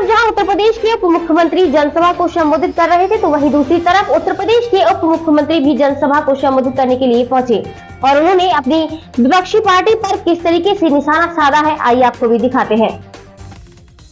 जहां उत्तर प्रदेश के उप मुख्यमंत्री जनसभा को संबोधित कर रहे थे, तो वहीं दूसरी तरफ उत्तर प्रदेश के उप मुख्यमंत्री भी जनसभा को संबोधित करने के लिए पहुंचे और उन्होंने अपनी विपक्षी पार्टी पर किस तरीके से निशाना साधा है, आइए आपको भी दिखाते हैं।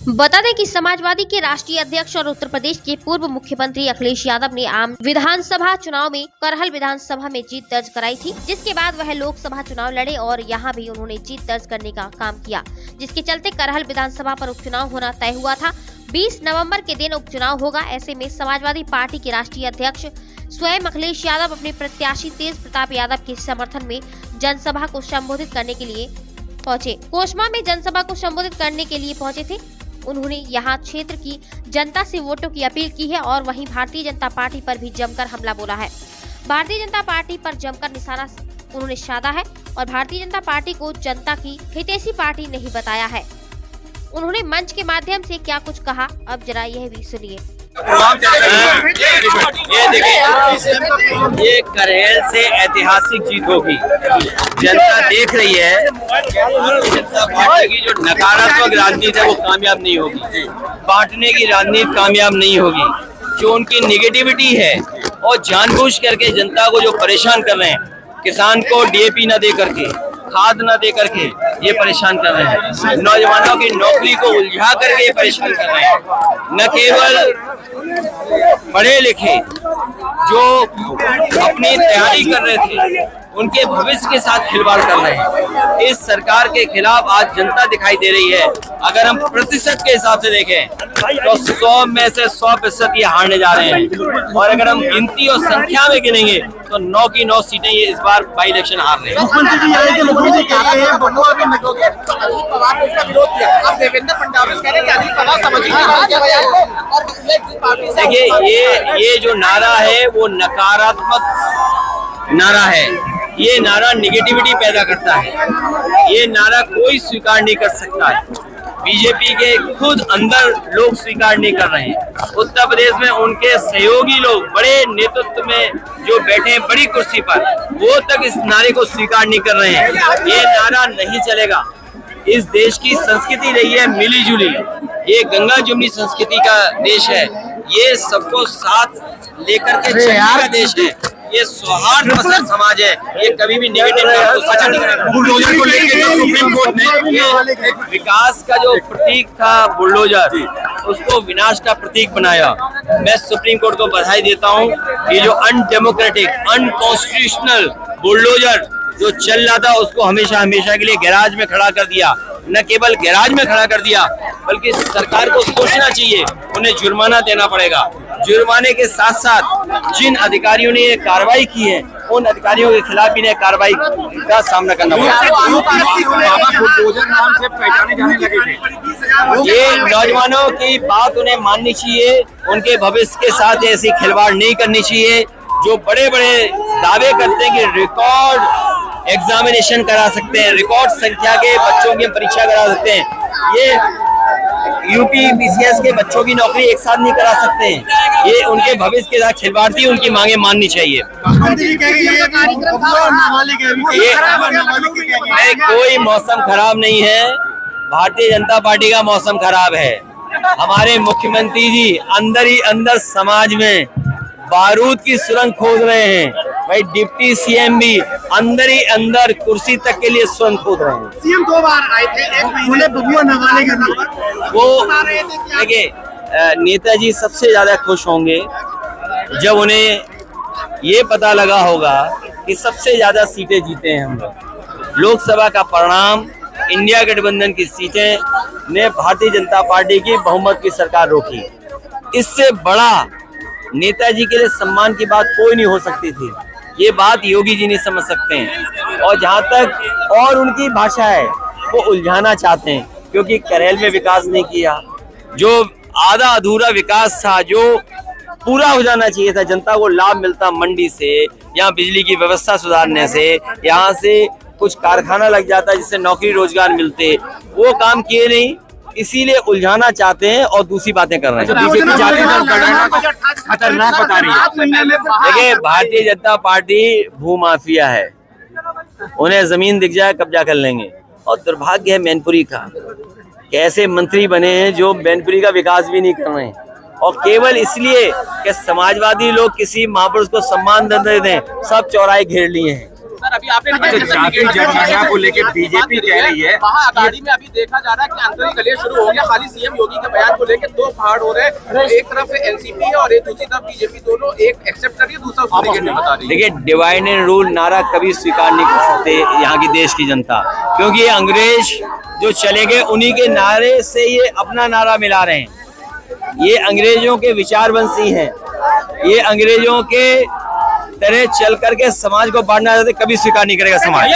बता दें कि समाजवादी के राष्ट्रीय अध्यक्ष और उत्तर प्रदेश के पूर्व मुख्यमंत्री अखिलेश यादव ने आम विधानसभा चुनाव में करहल विधानसभा में जीत दर्ज कराई थी, जिसके बाद वह लोकसभा चुनाव लड़े और यहां भी उन्होंने जीत दर्ज करने का काम किया, जिसके चलते करहल विधानसभा पर उपचुनाव होना तय हुआ था। 20 नवंबर के दिन उपचुनाव होगा। ऐसे में समाजवादी पार्टी के राष्ट्रीय अध्यक्ष स्वयं अखिलेश यादव अपने प्रत्याशी तेज प्रताप यादव के समर्थन में जनसभा को संबोधित करने के लिए पहुंचे। कोसमा में जनसभा को संबोधित करने के लिए पहुंचे थे। उन्होंने यहां क्षेत्र की जनता से वोटों की अपील की है और वहीं भारतीय जनता पार्टी पर भी जमकर हमला बोला है। भारतीय जनता पार्टी पर जमकर निशाना उन्होंने साधा है और भारतीय जनता पार्टी को जनता की हितैषी पार्टी नहीं बताया है। उन्होंने मंच के माध्यम से क्या कुछ कहा, अब जरा यह भी सुनिए। ये देखिए, ये करहल से ऐतिहासिक जीत होगी। जनता देख रही है भारतीय जनता पार्टी की जो नकारात्मक राजनीति है वो कामयाब नहीं होगी, बांटने की राजनीति कामयाब नहीं होगी। जो उनकी निगेटिविटी है और जानबूझ करके जनता को जो परेशान कर रहे हैं, किसान को डीएपी न दे करके, खाद न दे करके ये परेशान कर रहे हैं, नौजवानों की नौकरी को उलझा करके ये परेशान कर रहे हैं। न केवल पढ़े लिखे जो अपनी तैयारी कर रहे थे, उनके भविष्य के साथ खिलवाड़ कर रहे हैं। इस सरकार के खिलाफ आज जनता दिखाई दे रही है। अगर हम प्रतिशत के हिसाब से देखें तो 100 में से 100% ये हारने जा रहे हैं और अगर हम गिनती और संख्या में गिनेंगे तो 9 की 9 सीटें ये इस बार बाई इलेक्शन हार रहे हैं। देखिए, ये जो नारा है वो नकारात्मक नारा है। ये नारा निगेटिविटी पैदा करता है। ये नारा कोई स्वीकार नहीं कर सकता है। बीजेपी के खुद अंदर लोग स्वीकार नहीं कर रहे हैं। उत्तर प्रदेश में उनके सहयोगी लोग बड़े नेतृत्व में जो बैठे हैं बड़ी कुर्सी पर, वो तक इस नारे को स्वीकार नहीं कर रहे हैं। ये नारा नहीं चलेगा। इस देश की संस्कृति रही है मिली जुली। ये गंगा जमुनी संस्कृति का देश है। ये सबको साथ लेकर के चलने का देश है। ये सौहार्द पसंद समाज है। ये कभी भी नेगेटिव नहीं करेगा। बुलडोजर को लेकर जो सुप्रीम कोर्ट ने विकास का जो प्रतीक था बुलडोजर, उसको विनाश का प्रतीक बनाया। मैं सुप्रीम कोर्ट को बधाई देता हूँ। ये जो अनडेमोक्रेटिक, अनकॉन्स्टिट्यूशनल बुलडोजर जो चल रहा था, उसको हमेशा हमेशा के लिए गैराज में खड़ा कर दिया। न केवल गैराज में खड़ा कर दिया, बल्कि सरकार को सोचना चाहिए, उन्हें जुर्माना देना पड़ेगा। जुर्माने के साथ साथ जिन अधिकारियों ने ये कार्रवाई की है, उन अधिकारियों के खिलाफ भी कार्रवाई का सामना करना पड़ेगा। ये नौजवानों की बात उन्हें माननी चाहिए। उनके भविष्य के साथ ऐसी खिलवाड़ नहीं करनी चाहिए। जो बड़े बड़े दावे करते हैं कि रिकॉर्ड एग्जामिनेशन करा सकते हैं, रिकॉर्ड संख्या के बच्चों की परीक्षा करा सकते हैं, ये यूपी पीसीएस के बच्चों की नौकरी एक साथ नहीं करा सकते हैं। ये उनके भविष्य के साथ खिलवाड़ थी। उनकी मांगे माननी चाहिए। ये कोई मौसम खराब नहीं है। भारतीय जनता पार्टी का मौसम खराब है। हमारे मुख्यमंत्री जी अंदर ही अंदर समाज में बारूद की सुरंग खोद रहे हैं। भाई डिप्टी सीएम भी अंदर ही अंदर कुर्सी तक के लिए सुरंग खोद रहे हैं। सीएम 2 बार आए थे, एक महीने बबुआ नगाने के लिए। वो देखिए, नेताजी सबसे ज्यादा खुश होंगे जब उन्हें ये पता लगा होगा कि सबसे ज्यादा सीटें जीते हैं हम लोग। लोकसभा का परिणाम, इंडिया गठबंधन की सीटें ने भारतीय जनता पार्टी की बहुमत की सरकार रोकी। इससे बड़ा नेताजी के लिए सम्मान की बात कोई नहीं हो सकती थी। ये बात योगी जी नहीं समझ सकते हैं। और जहां तक और उनकी भाषा है, वो उलझाना चाहते हैं, क्योंकि करहल में विकास नहीं किया। जो आधा अधूरा विकास था, जो पूरा हो जाना चाहिए था, जनता को लाभ मिलता मंडी से, यहाँ बिजली की व्यवस्था सुधारने से, यहाँ से कुछ कारखाना लग जाता जिससे नौकरी रोजगार मिलते, वो काम किए नहीं। इसीलिए उलझाना चाहते हैं और दूसरी बातें कर रहे हैं। खतरनाक बता रही है। देखिए, भारतीय जनता पार्टी भूमाफिया है। उन्हें जमीन दिख जाए कब्जा कर लेंगे। और दुर्भाग्य है मैनपुरी का कैसे मंत्री बने हैं जो मैनपुरी का विकास भी नहीं कर रहे हैं, और केवल इसलिए कि समाजवादी लोग किसी महापुरुष को सम्मान दे दें, सब चौराहे घेर लिए हैं। सर अभी आपने जाति जनगणना को लेकर बीजेपी कह रही है, महाअघाड़ी में अभी देखा जा रहा है कि आंतरिक कलह शुरू हो गया। खाली सीएम योगी के बयान को लेकर दो पहाड़ हो रहे हैं, एक तरफ एनसीपी है और एक दूसरी तरफ बीजेपी, दोनों एक एक्सेप्ट कर रही है, दूसरा उसको नेगेटिव बता रही है। देखिए, डिवाइड एंड रूल नारा कभी स्वीकार नहीं कर सकते यहाँ की देश की जनता, क्योंकि ये अंग्रेज जो चले गए उन्हीं के नारे से ये अपना नारा मिला रहे हैं। ये अंग्रेजों के विचारवंशी हैं, ये अंग्रेजों के तरह चल करके समाज को बांटना चाहते, कभी स्वीकार नहीं करेगा समाज।